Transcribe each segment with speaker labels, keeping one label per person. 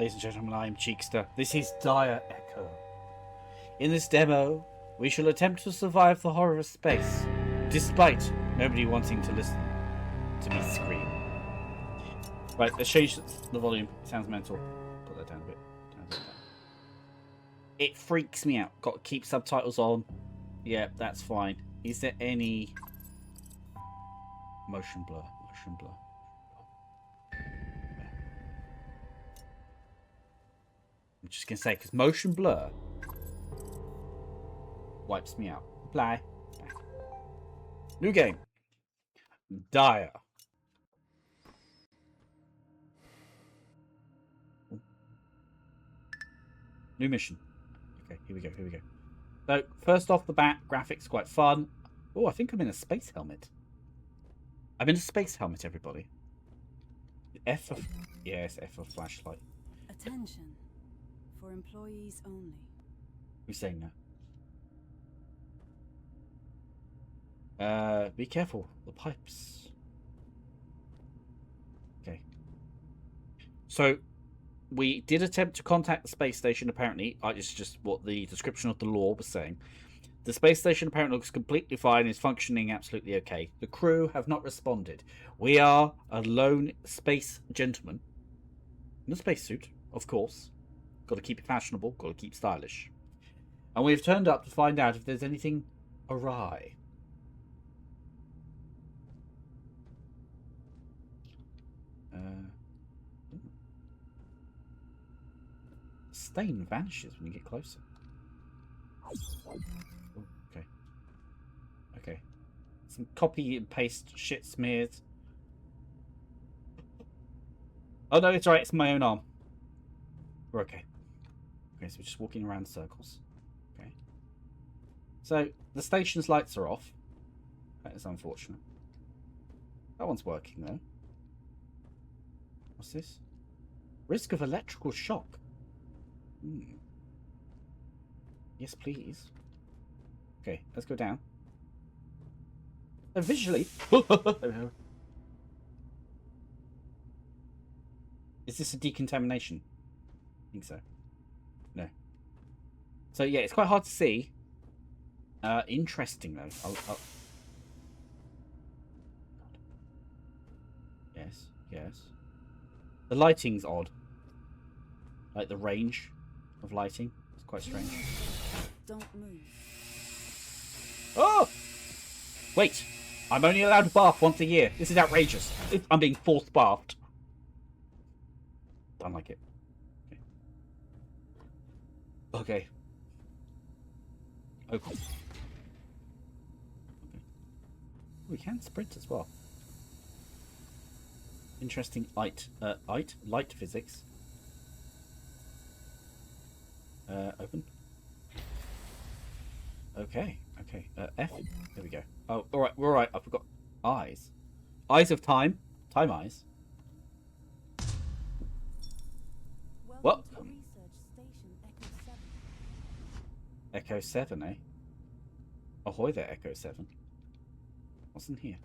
Speaker 1: Ladies and gentlemen, I am Cheekster. This is Dire Echo. In this demo, we shall attempt to survive the horror of space, despite nobody wanting to listen to me scream. Right, let's change the volume. It sounds mental. Put that down a bit. It freaks me out. Got to keep subtitles on. Yeah, that's fine. Is there any motion blur? Motion blur. I'm just going to say, because motion blur wipes me out. Blah. New game. Dire. New mission. Okay, here we go. So, first off the bat, graphics quite fun. Oh, I think I'm in a space helmet. I'm in a space helmet, everybody. F for... Yes, F for flashlight.
Speaker 2: Attention. For employees only.
Speaker 1: Who's saying that? Be careful. The pipes. Okay. So, we did attempt to contact the space station, apparently. It's just what the description of the law was saying. The space station apparently looks completely fine, is functioning absolutely okay. The crew have not responded. We are a lone space gentleman. In a spacesuit, of course. Got to keep it fashionable, got to keep stylish. And we've turned up to find out if there's anything awry. Stain vanishes when you get closer. Oh, okay. Okay. Some copy and paste shit smeared. Oh no, it's alright, it's my own arm. We're okay. Okay, so we're just walking around in circles. Okay. So, the station's lights are off. That is unfortunate. That one's working, though. What's this? Risk of electrical shock. Yes, please. Okay, let's go down. Visually... Is this a decontamination? I think so. No. So yeah, it's quite hard to see. Interesting though. Yes, yes. The lighting's odd. Like the range of lighting. It's quite strange.
Speaker 2: Don't move.
Speaker 1: Oh! Wait! I'm only allowed to bath once a year. This is outrageous. I'm being forced bathed. Don't like it. Okay. Open. Okay. We can sprint as well. Interesting light physics. Open. Okay. Okay. F. There we go. Oh, all right. We're all right. I forgot. Eyes. Eyes of time. Time eyes. What? Echo 7, eh? Ahoy there, Echo 7. What's in here?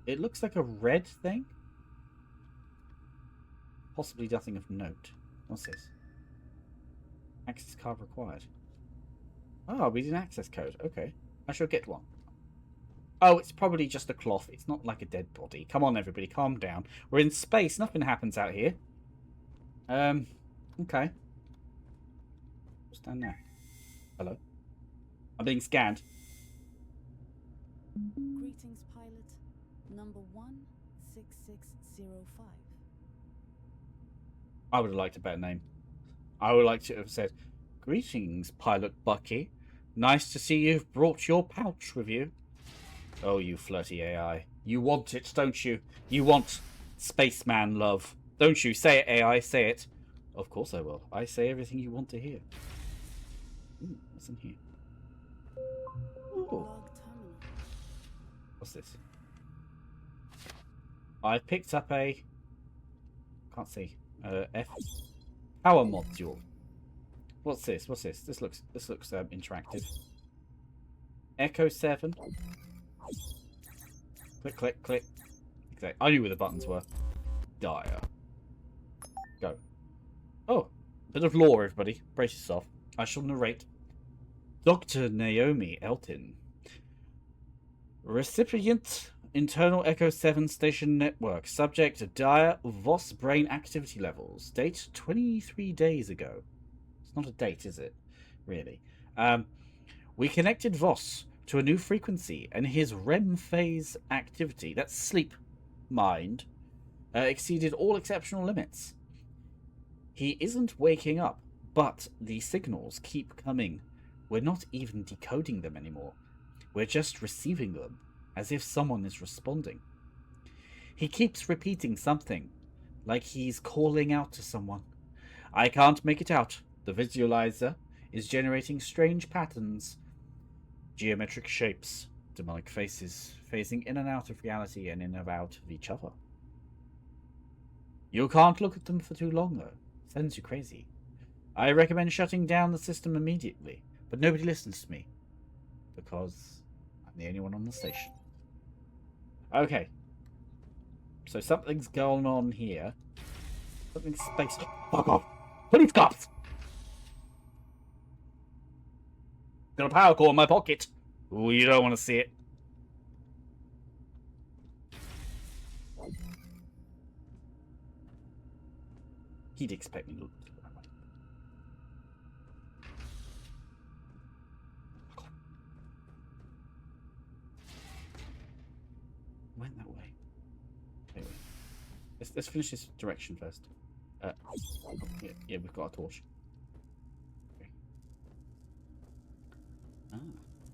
Speaker 1: It looks like a red thing. Possibly nothing of note. What's this? Access card required. Oh, we did an access code. Okay. I shall get one. Oh, it's probably just a cloth. It's not like a dead body. Come on, everybody. Calm down. We're in space. Nothing happens out here. Okay. What's down there? Hello? I'm being scanned.
Speaker 2: Greetings, pilot. Number 16605.
Speaker 1: I would have liked a better name. I would like to have said, "Greetings, Pilot Bucky. Nice to see you've brought your pouch with you." Oh, you flirty AI. You want it, don't you? You want spaceman love, don't you? Say it, AI, say it. Of course I will. I say everything you want to hear. Ooh, what's in here? Ooh. What's this? I picked up a... Can't see. F. Power module. What's this? What's this? This looks interactive. Echo 7. Click, click, click. Okay, I knew where the buttons were. Dyer. Go. Oh, bit of lore, everybody. Brace yourself. I shall narrate. Dr. Naomi Elton. Recipient, Internal Echo 7 Station Network. Subject, Dyer Voss brain activity levels. Date, 23 days ago. It's not a date, is it? Really. We connected Voss to a new frequency, and his REM phase activity, that's sleep mind, exceeded all exceptional limits. He isn't waking up, but the signals keep coming. We're not even decoding them anymore. We're just receiving them, as if someone is responding. He keeps repeating something, like he's calling out to someone. I can't make it out. The visualizer is generating strange patterns, geometric shapes, demonic faces, phasing in and out of reality and in and out of each other. You can't look at them for too long, though. Sends you crazy. I recommend shutting down the system immediately, but nobody listens to me, because I'm the only one on the station. Okay. So something's going on here. Something's space. Fuck off! Police cops! Got a power cord in my pocket. Ooh, you don't want to see it. He'd expect me to look the right way. Went that way. Anyway, let's finish this direction first. Yeah, we've got a torch. Okay.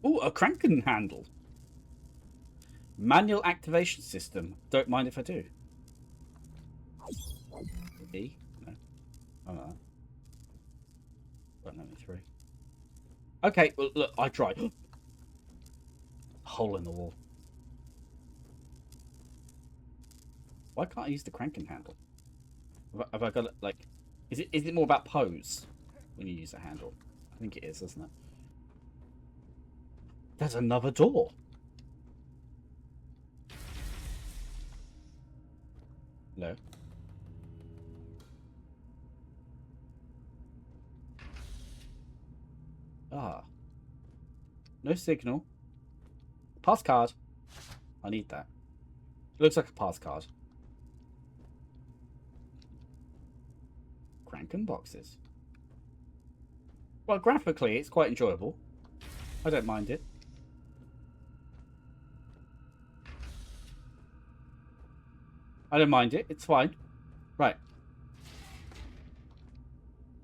Speaker 1: Oh, a cranking handle. Manual activation system. Don't mind if I do. E? No. Oh no. Button only 3. Okay, well look, I tried. Hole in the wall. Why can't I use the cranking handle? Have I got it, like... Is it more about pose when you use a handle? I think it is, isn't it? There's another door. No. Ah. No signal. Pass card. I need that. It looks like a pass card. Cranken boxes. Well, graphically, it's quite enjoyable. I don't mind it. I don't mind it. It's fine. Right.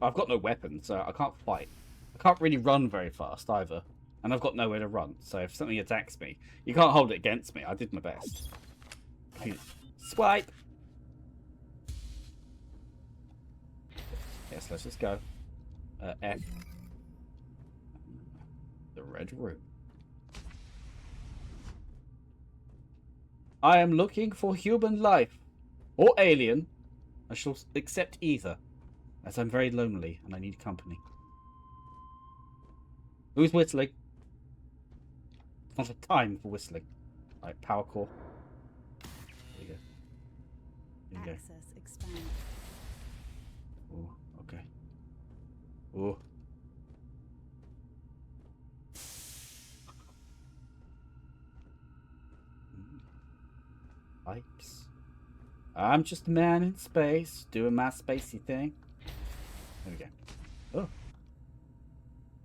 Speaker 1: I've got no weapon, so I can't fight. I can't really run very fast either. And I've got nowhere to run, so if something attacks me, you can't hold it against me. I did my best. Swipe! Yes, let's just go. F. The red room. I am looking for human life. Or alien. I shall accept either, as I'm very lonely and I need company. Who's whistling? It's not a time for whistling. Right, power core. There you go. There you go.
Speaker 2: Access expanded.
Speaker 1: Oh, okay. Oh. Pipes. I'm just a man in space, doing my spacey thing. There we go. Oh.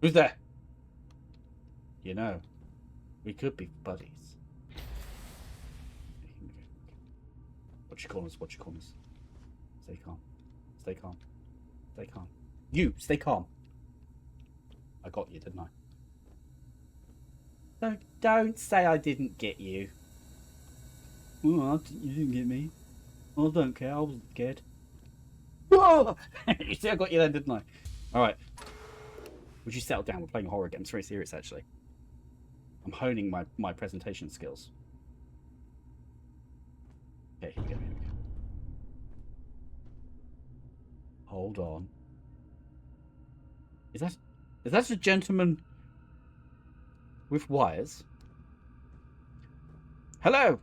Speaker 1: Who's there? You know, we could be buddies. Watch your corners, watch your corners. Stay calm. Stay calm. Stay calm. You, stay calm. I got you, didn't I? Don't say I didn't get you. Oh, you didn't get me. I don't care, I wasn't scared. Whoa! You see I got you then, didn't I? Alright. Would you settle down? We're playing a horror game. It's very serious, actually. I'm honing my presentation skills. Okay, here we go, here we go. Hold on. Is that a gentleman with wires? Hello?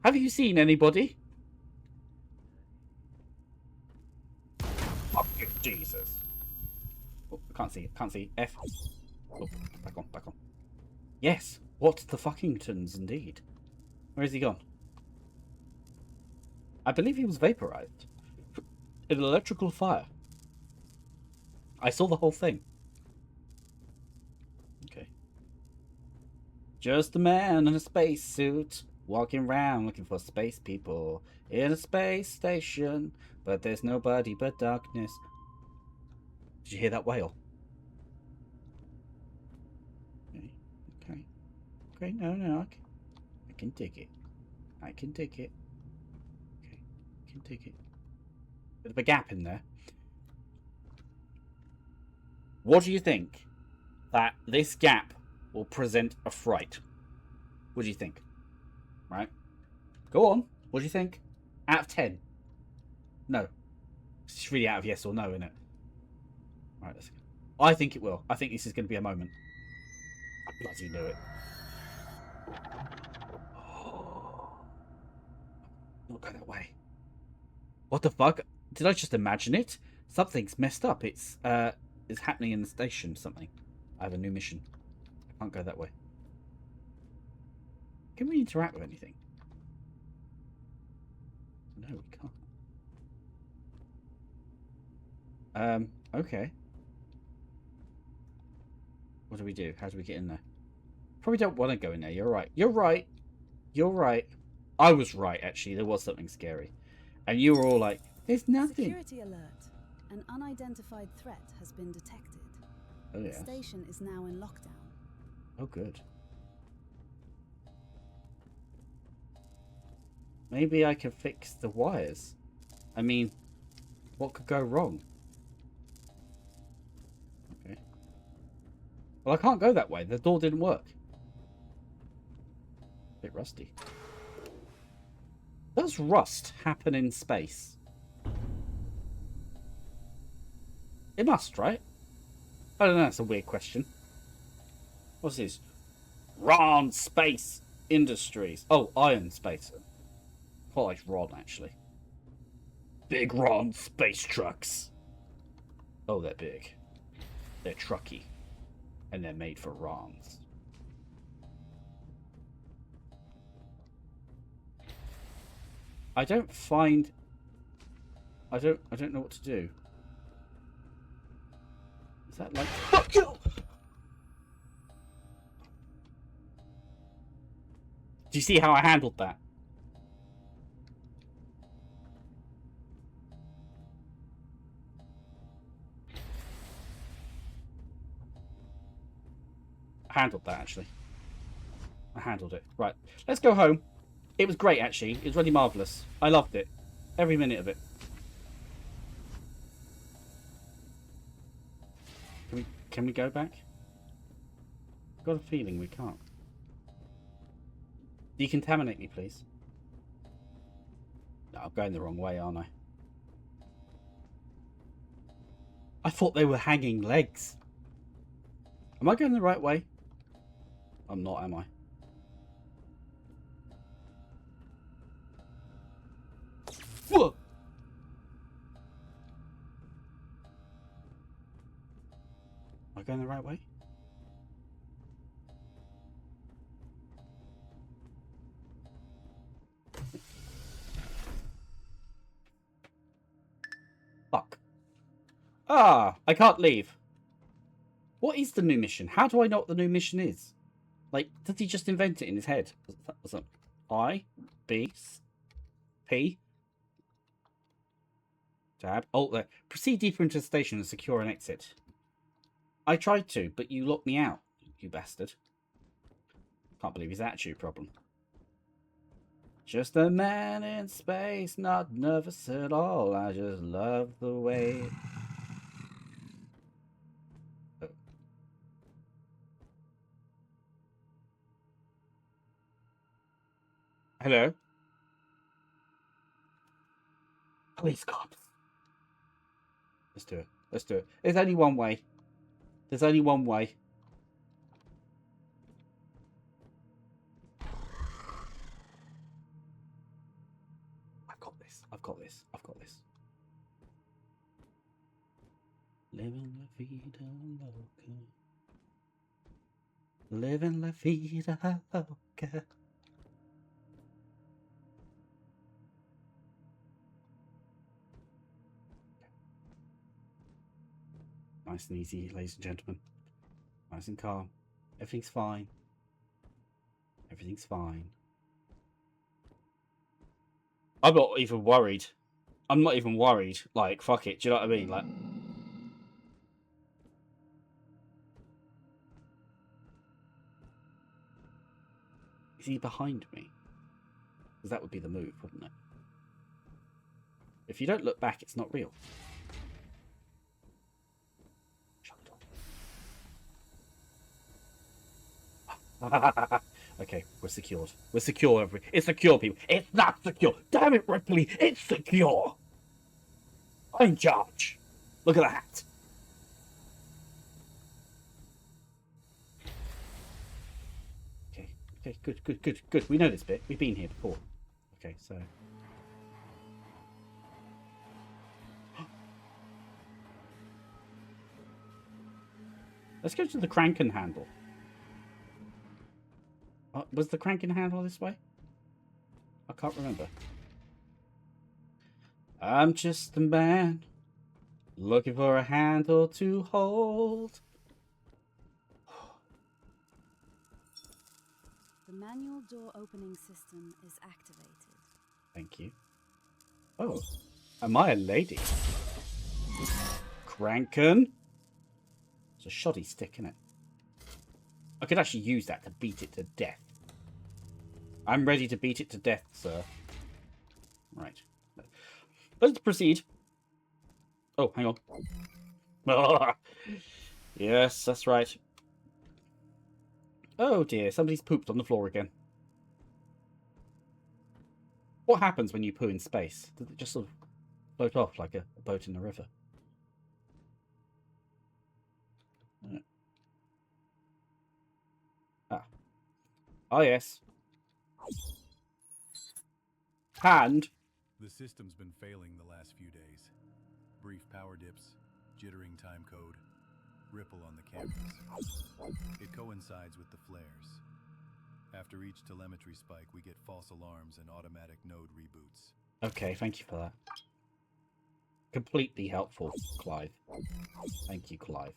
Speaker 1: Have you seen anybody? Fucking Jesus. Oh, I can't see. Can't see. F. Oh, back on. Back on. Yes. What the fuckingtons, indeed. Where has he gone? I believe he was vaporized. An electrical fire. I saw the whole thing. Okay. Just a man in a spacesuit walking around looking for space people in a space station, but there's nobody but darkness. Did you hear that whale? Okay. Okay. Okay. No. I can dig it. I can dig it. Okay. I can dig it. Bit of a gap in there. What do you think that this gap will present a fright? What do you think? Right? Go on. What do you think? Out of 10? No. It's really out of yes or no, isn't it? Right, let's go. I think it will. I think this is going to be a moment. I bloody knew it. Oh, not go that way. What the fuck? Did I just imagine it? Something's messed up. It's happening in the station. Something. I have a new mission. I can't go that way. Can we interact with anything? No, we can't. Okay. What do we do? How do we get in there? Probably don't want to go in there. You're right. You're right. You're right. I was right, actually. There was something scary. And you were all like, there's nothing.
Speaker 2: Security alert. An unidentified threat has been detected.
Speaker 1: Oh, yeah.
Speaker 2: The station is now in lockdown.
Speaker 1: Oh, good. Maybe I can fix the wires. I mean, what could go wrong? Okay. Well, I can't go that way. The door didn't work. Bit rusty. Does rust happen in space? It must, right? I don't know. That's a weird question. What's this? Ron Space Industries. Oh, Iron Space. I thought it's Ron, actually. Big Ron space trucks. Oh, they're big. They're trucky. And they're made for Rons. I don't find... I don't know what to do. Is that like... Do you see how I handled that? I handled that, actually. I handled it. Right. Let's go home. It was great, actually. It was really marvellous. I loved it. Every minute of it. Can we go back? I've got a feeling we can't. Decontaminate me, please. No, I'm going the wrong way, aren't I? I thought they were hanging legs. Am I going the right way? I'm not, am I? Whoa! Am I going the right way? Fuck. Ah, I can't leave. What is the new mission? How do I know what the new mission is? Like, did he just invent it in his head? Was that I, B, P, tab. Oh, there. Proceed deeper into the station and secure an exit. I tried to, but you locked me out, you bastard. Can't believe his attitude problem. Just a man in space, not nervous at all. I just love the way... Oh. Hello? Police cops. Let's do it. Let's do it. There's only one way. There's only one way. I've got this. I've got this. I've got this. Living la vida loca. Living la vida loca. Nice and easy, ladies and gentlemen. Nice and calm. Everything's fine. Everything's fine. I'm not even worried. I'm not even worried. Like, fuck it. Do you know what I mean? Like, is he behind me? Because that would be the move, wouldn't it? If you don't look back, it's not real. Shut up. Okay, we're secured. We're secure. It's secure, people. It's not secure. Damn it, Ripley. It's secure. I'm in charge. Look at that. Okay, good. We know this bit. We've been here before. Okay, so... Let's go to the cranking handle. Was the cranking handle this way? I can't remember. I'm just a man looking for a handle to hold.
Speaker 2: The manual door opening system is activated.
Speaker 1: Thank you. Oh, am I a lady? Crankin'? It's a shoddy stick, isn't it? I could actually use that to beat it to death. I'm ready to beat it to death, sir. Right. Let's proceed. Oh, hang on. Yes, that's right. Oh dear, somebody's pooped on the floor again. What happens when you poo in space? Does it just sort of float off like a boat in the river? Oh, yes. And...
Speaker 3: The system's been failing the last few days. Brief power dips, jittering time code, ripple on the cameras. It coincides with the flares. After each telemetry spike, we get false alarms and automatic node reboots.
Speaker 1: Okay, thank you for that. Completely helpful, Clive. Thank you, Clive.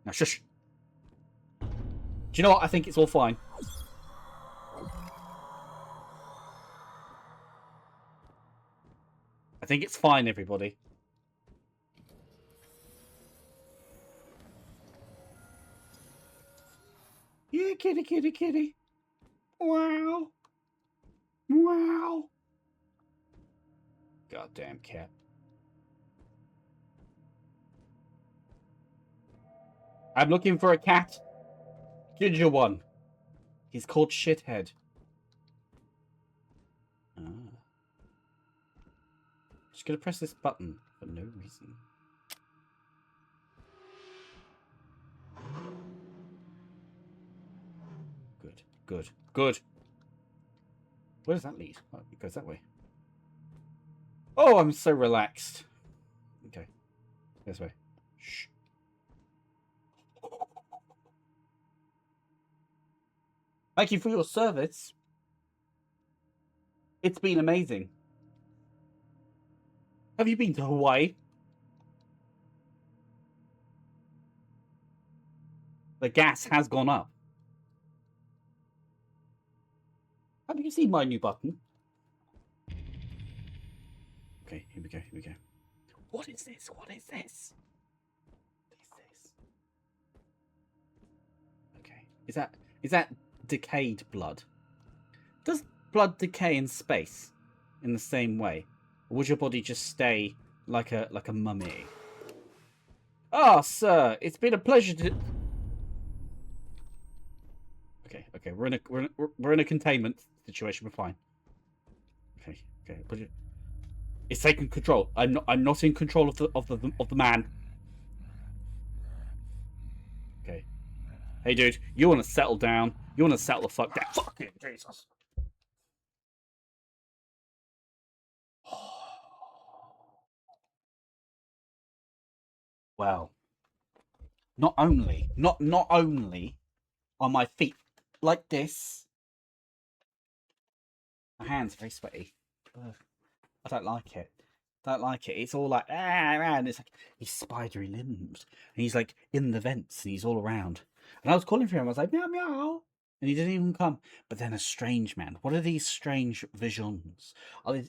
Speaker 1: Now, shush. Do you know what? I think it's all fine. I think it's fine, everybody. Yeah, kitty, kitty, kitty. Wow. Wow. Goddamn cat. I'm looking for a cat. Ginger one. He's called Shithead. Ah. Just gonna press this button for no reason. Good, good, good. Where does that lead? Oh, it goes that way. Oh, I'm so relaxed. Okay, this way. Shh. Thank you for your service. It's been amazing. Have you been to Hawaii? The gas has gone up. Have you seen my new button? Okay, here we go, here we go. What is this? What is this? What is this? Okay. Is that decayed blood? Does blood decay in space in the same way? Or would your body just stay like a mummy? Ah, sir, it's been a pleasure to... Okay, we're in a containment situation. We're fine. Okay. It's taking control. I'm not in control of the man. Okay. Hey, dude, you want to settle down? You want to settle the fuck down? Fucking Jesus. Oh, Well, not only are my feet like this, my hands are very sweaty. Ugh, I don't like it. Don't like it. It's all like and it's like he's spidery limbs, and he's like in the vents, and he's all around. And I was calling for him. I was like meow meow, and he didn't even come. But then a strange man. What are these strange visions?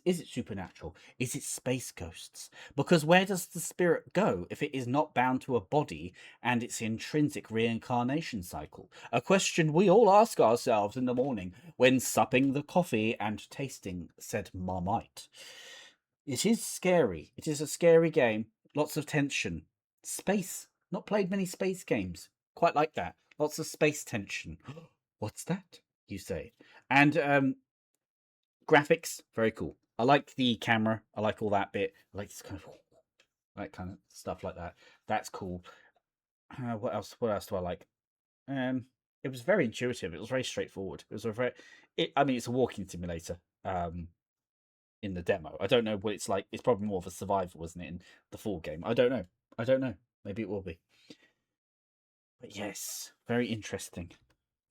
Speaker 1: Is it supernatural? Is it space ghosts? Because where does the spirit go if it is not bound to a body and its intrinsic reincarnation cycle? A question we all ask ourselves in the morning when supping the coffee and tasting said Marmite. It is scary. It is a scary game. Lots of tension. Space. Not played many space games. Quite like that. Lots of space tension. What's that? You say. And graphics, very cool. I like the camera. I like all that bit. I like this kind of stuff like that. That's cool. What else? What else do I like? It was very intuitive. It was very straightforward. It was a very. I mean, it's a walking simulator. In the demo. I don't know what it's like. It's probably more of a survival, isn't it, in the full game? I don't know. I don't know. Maybe it will be. But yes, very interesting.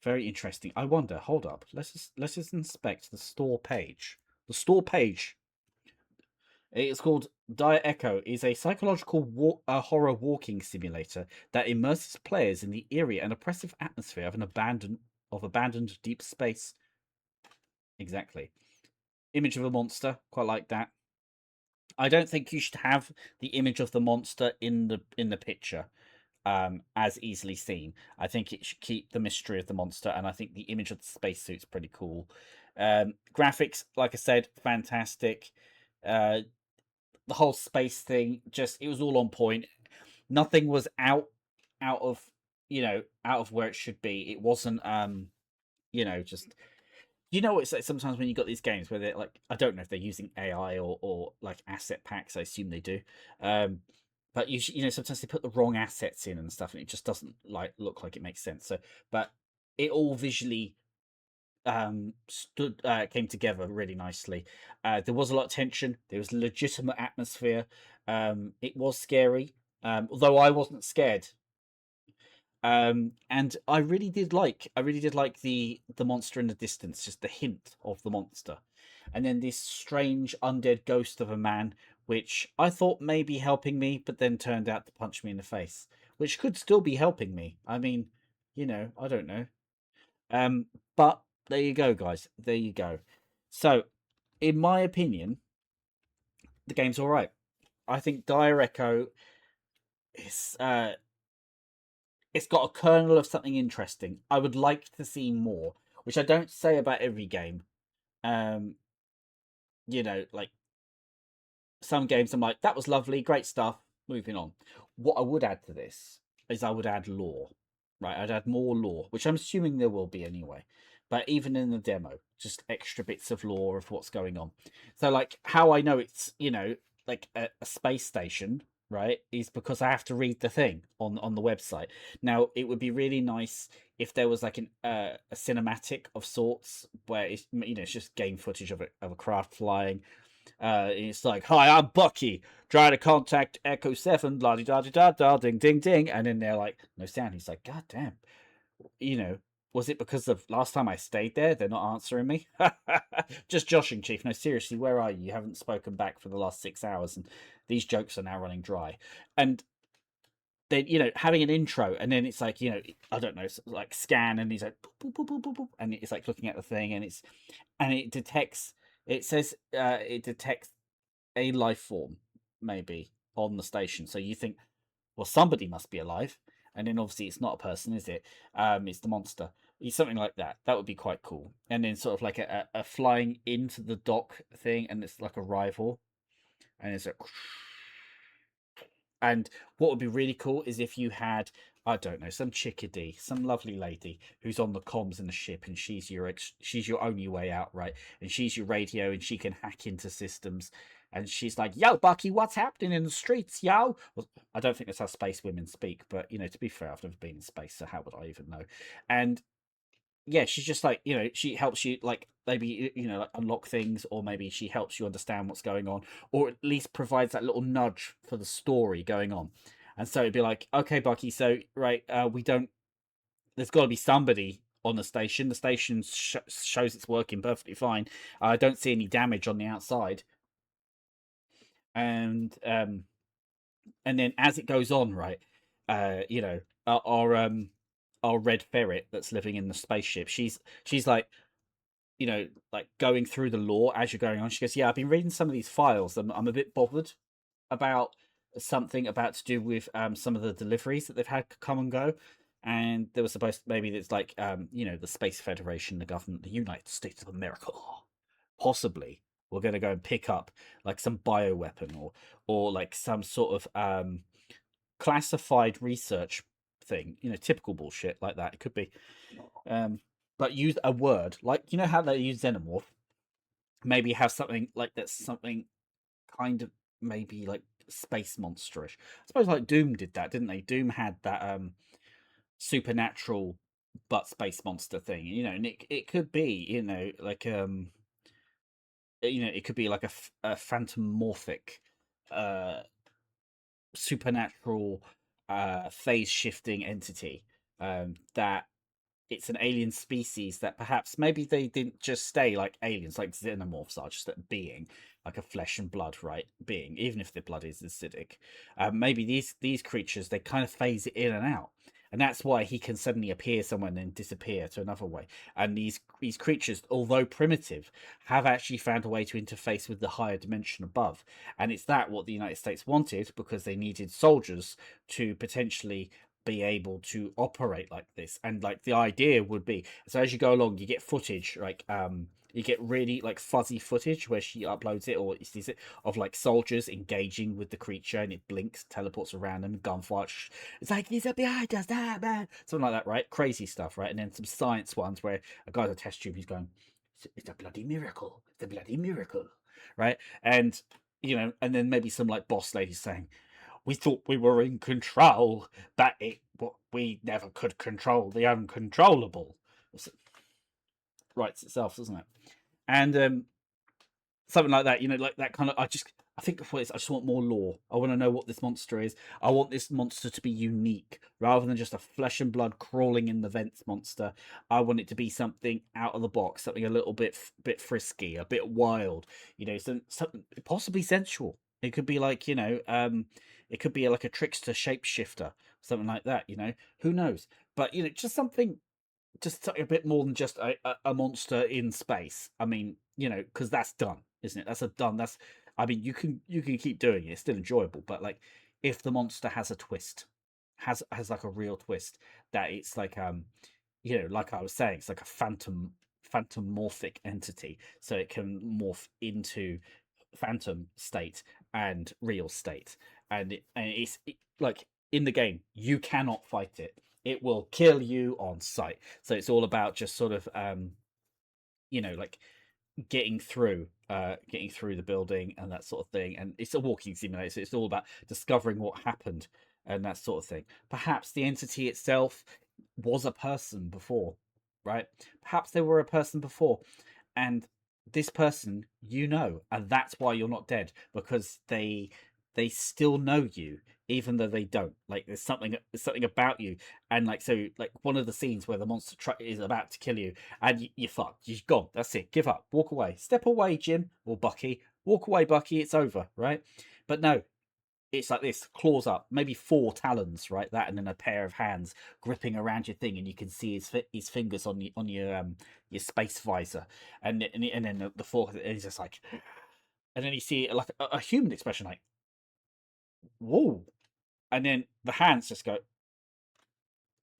Speaker 1: Very interesting. I wonder. Hold up. Let's just inspect the store page. The store page. It's called Dire Echo. Is a psychological horror walking simulator that immerses players in the eerie and oppressive atmosphere of abandoned deep space. Exactly. Image of a monster, quite like that. I don't think you should have the image of the monster in the picture as easily seen. I think it should keep the mystery of the monster, and I think the image of the spacesuit's pretty cool. Graphics, like I said, fantastic. The whole space thing, just it was all on point. Nothing was out of out of where it should be. It wasn't just it's like sometimes when you got these games where they're like, I don't know if they're using AI or like asset packs. I assume they do. But sometimes they put the wrong assets in and stuff, and it just doesn't look like it makes sense. So, but it all visually came together really nicely. There was a lot of tension. There was legitimate atmosphere. It was scary, although I wasn't scared. And I really did like the monster in the distance, just the hint of the monster, and then this strange undead ghost of a man, which I thought may be helping me, but then turned out to punch me in the face, which could still be helping me. I mean, I don't know. But there you go, guys. There you go. So, in my opinion, the game's all right. I think Dire Echo is it's got a kernel of something interesting. I would like to see more, which I don't say about every game. Like some games I'm like, that was lovely, great stuff, moving on. What I would add to this is I would add lore. Right, I'd add more lore, which I'm assuming there will be anyway. But even in the demo, just extra bits of lore of what's going on. So like how I know it's, like a space station, right, is because I have to read the thing on the website. Now, it would be really nice if there was like a cinematic of sorts where it's just game footage of a craft flying. It's like, hi, I'm Bucky, trying to contact Echo 7, la di da di da da, ding ding ding, and then they're like, no sound. He's like, god damn, was it because of last time I stayed there? They're not answering me. Just joshing, Chief. No, seriously, where are you? You haven't spoken back for the last 6 hours, and these jokes are now running dry. And then, having an intro, and then it's like, I don't know, like scan, and he's like, boop, boop, boop, boop, boop, and it's like looking at the thing, and it detects. It says it detects a life form, maybe, on the station. So you think, well, somebody must be alive. And then obviously it's not a person, is it? It's the monster. It's something like that. That would be quite cool. And then sort of like a flying into the dock thing, and it's like a rival. And it's like... And what would be really cool is if you had, I don't know, some chickadee, some lovely lady who's on the comms in the ship, and she's your only way out, right? And she's your radio, and she can hack into systems. And she's like, yo, Bucky, what's happening in the streets, yo? Well, I don't think that's how space women speak, but, to be fair, I've never been in space, so how would I even know? And yeah, she's just like, she helps you, like, maybe, like unlock things, or maybe she helps you understand what's going on, or at least provides that little nudge for the story going on. And so it'd be like, okay, Bucky, so right, we don't. There's got to be somebody on the station. The station shows it's working perfectly fine. I don't see any damage on the outside. And then as it goes on, right, you know, our red ferret that's living in the spaceship, she's like, you know, like going through the lore as you're going on. She goes, yeah, I've been reading some of these files. I'm a bit bothered about something about to do with some of the deliveries that they've had come and go. And there was supposed to, maybe it's like you know, the Space Federation, the government, the United States of America, possibly we're going to go and pick up like some bioweapon or like some sort of classified research thing, you know, typical bullshit like that. It could be but use a word like, you know how they use xenomorph, maybe have something like that's something kind of maybe like space monsterish. I suppose like Doom did that, didn't they? Doom had that supernatural but space monster thing, you know, and it could be, you know, like you know, it could be like a phantomorphic supernatural phase shifting entity, that it's an alien species that perhaps maybe they didn't just stay like aliens, like xenomorphs are, just a being, like a flesh and blood, right, being, even if their blood is acidic. Maybe these creatures, they kind of phase it in and out, and that's why he can suddenly appear somewhere and then disappear to another way. And these creatures, although primitive, have actually found a way to interface with the higher dimension above. And it's that what the United States wanted, because they needed soldiers to potentially be able to operate like this. And like the idea would be, so as you go along, you get footage like you get really like fuzzy footage where she uploads it or sees it of like soldiers engaging with the creature, and it blinks, teleports around them, gunfire. It's like, he's up behind us, that man, something like that, right? Crazy stuff, right? And then some science ones where a guy's a test tube, he's going, it's a bloody miracle, it's a bloody miracle, right? And you know, and then maybe some like boss lady saying, we thought we were in control, but we never could control the uncontrollable. Writes itself, doesn't it? And something like that, you know, like that kind of. I think before this, I just want more lore. I want to know what this monster is. I want this monster to be unique rather than just a flesh and blood crawling in the vents monster. I want it to be something out of the box, something a little bit frisky, a bit wild. You know, something possibly sensual. It could be like, you know, it could be like a trickster shapeshifter, something like that. You know, who knows? But you know, just something a bit more than just a monster in space. I mean, you know, because that's done, isn't it? That's, I mean, you can keep doing it. It's still enjoyable, but like, if the monster has a twist, has like a real twist, that it's like you know, like I was saying, it's like a phantomorphic entity, so it can morph into phantom state and real state, and it's like in the game you cannot fight it. It will kill you on sight. So it's all about just sort of you know, like getting through the building and that sort of thing. And it's a walking simulator, so it's all about discovering what happened and that sort of thing. Perhaps the entity itself was a person before, right? Perhaps they were a person before, and this person, you know, and that's why you're not dead, because they still know you even though they don't. Like there's something about you, and like, so like one of the scenes where the monster is about to kill you, and you're fucked, you're gone, that's it, give up, walk away, step away, Jim or Bucky, walk away, Bucky, it's over, right? But no, it's like this, claws up, maybe 4 talons, right? That, and then a pair of hands gripping around your thing, and you can see his fingers on your space visor, and then the fork, and he's just like, and then you see like a human expression, like, whoa, and then the hands just go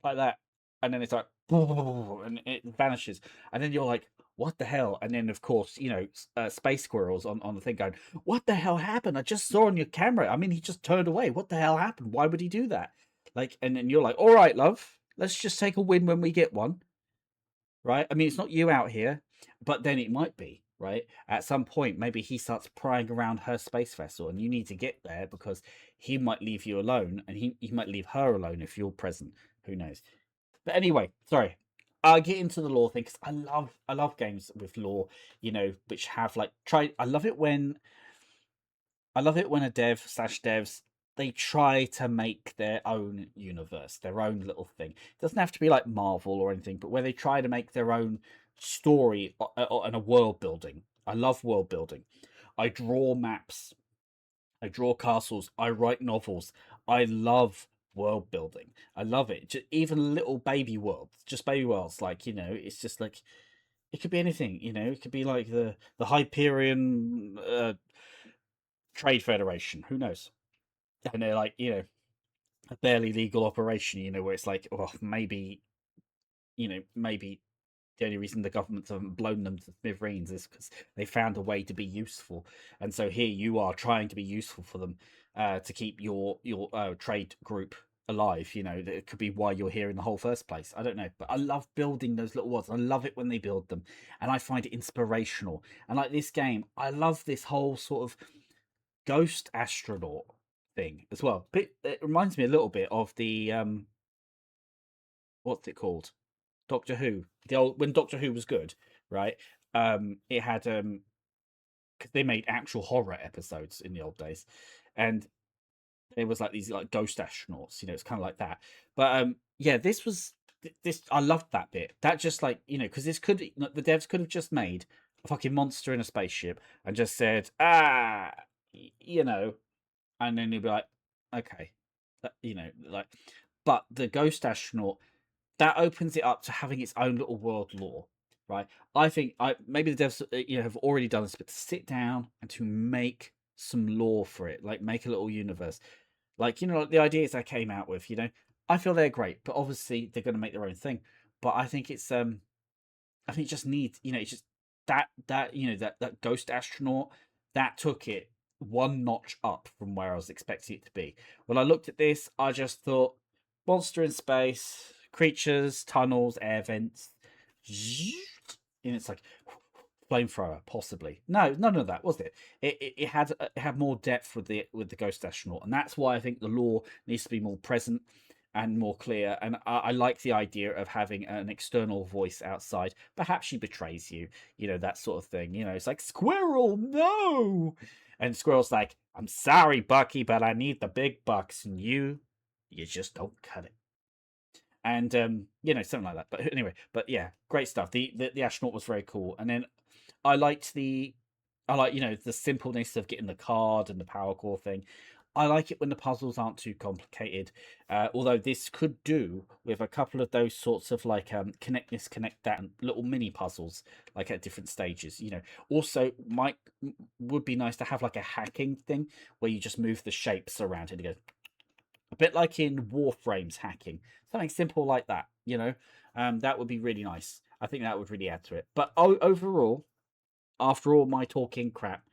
Speaker 1: like that, and then it's like, and it vanishes, and then you're like, what the hell? And then of course, you know, space squirrels on the thing going, what the hell happened? I just saw on your camera, I mean, he just turned away, what the hell happened? Why would he do that? Like, and then you're like, all right, love, let's just take a win when we get one, right? I mean, it's not you out here, but then it might be, right? At some point, maybe he starts prying around her space vessel, and you need to get there because he might leave you alone, and he might leave her alone if you're present. Who knows? But anyway, sorry. I'll get into the lore thing because I love games with lore, you know, which have like I love it when a dev / devs they try to make their own universe, their own little thing. It doesn't have to be like Marvel or anything, but where they try to make their own story and a world building. I love world building. I draw maps. I draw castles. I write novels. I love world building. I love it. Even little baby worlds, just baby worlds. Like, it's just like it could be anything. It could be like the Hyperion Trade Federation. Who knows? And they're like, a barely legal operation. Where it's like, oh, maybe, maybe the only reason the governments haven't blown them to smithereens is because they found a way to be useful, and so here you are trying to be useful for them to keep your trade group alive. That could be why you're here in the whole first place. I don't know, but I love building those little worlds. I love it when they build them, and I find it inspirational. And like this game, I love this whole sort of ghost astronaut thing as well. But it reminds me a little bit of the what's it called? Doctor Who. The old when Doctor Who was good, right? It had because they made actual horror episodes in the old days, and there was like these like ghost astronauts. It's kind of like that. But yeah, this. I loved that bit. That just like because the devs could have just made a fucking monster in a spaceship and just said and then you'd be like, okay, like, but the ghost astronaut that opens it up to having its own little world lore, right? I think maybe the devs have already done this, but to sit down and to make some lore for it, like make a little universe, like like the ideas they came out with, I feel they're great, but obviously they're going to make their own thing. But I think it's I think it just needs it's just that that ghost astronaut that took it one notch up from where I was expecting it to be. When I looked at this, I just thought monster in space, creatures, tunnels, air vents, and it's like flamethrower, possibly. No, none of that was it. It had more depth with the ghost astronaut, and that's why I think the lore needs to be more present and more clear. And I like the idea of having an external voice outside. Perhaps she betrays you, that sort of thing. It's like, Squirrel, no. And Squirrel's like, I'm sorry, Bucky, but I need the big bucks, and you just don't cut it. And something like that. But anyway, but yeah, great stuff. The astronaut was very cool. And then I like the simpleness of getting the card and the power core thing. I like it when the puzzles aren't too complicated. Although this could do with a couple of those sorts of like connect this, connect that, and little mini puzzles like at different stages. Also would be nice to have like a hacking thing where you just move the shapes around and you go a bit like in Warframes hacking, something simple like that. That would be really nice. I think that would really add to it. But overall, after all my talking crap,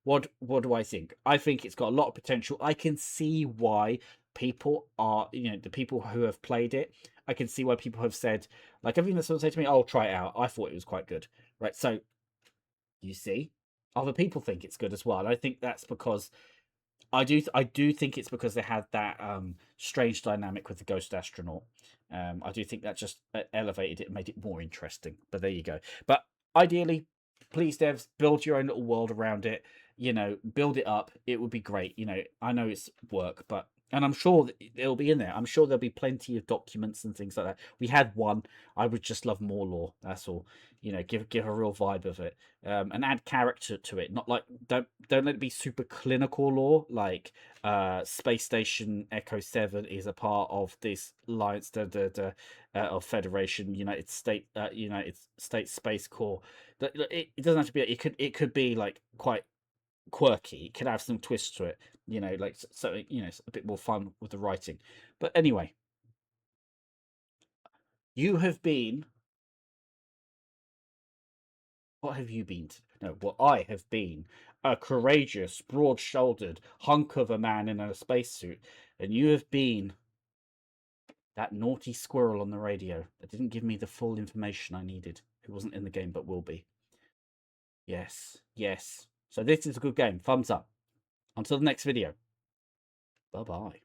Speaker 1: what do I think? I think it's got a lot of potential. I can see why people are, the people who have played it, I can see why people have said, like everything that someone said to me, "Oh, try it out. I thought it was quite good." Right? So, you see, other people think it's good as well. And I think that's because I do think it's because they had that strange dynamic with the ghost astronaut. I do think that just elevated it and made it more interesting. But there you go. But ideally, please devs, build your own little world around it. Build it up. It would be great. I know it's work, and I'm sure it'll be in there. I'm sure there'll be plenty of documents and things like that. We had one. I would just love more lore. That's all. Give a real vibe of it, and add character to it. Not like don't let it be super clinical lore. Like Space Station Echo 7 is a part of this alliance of Federation United States Space Corps. It doesn't have to be. It could be like quite quirky. It could have some twists to it, like something, a bit more fun with the writing. But anyway, you have been. What have you been? No, what I have been a courageous, broad-shouldered hunk of a man in a spacesuit, and you have been that naughty squirrel on the radio that didn't give me the full information I needed. Who wasn't in the game but will be. Yes. So this is a good game. Thumbs up. Until the next video. Bye-bye.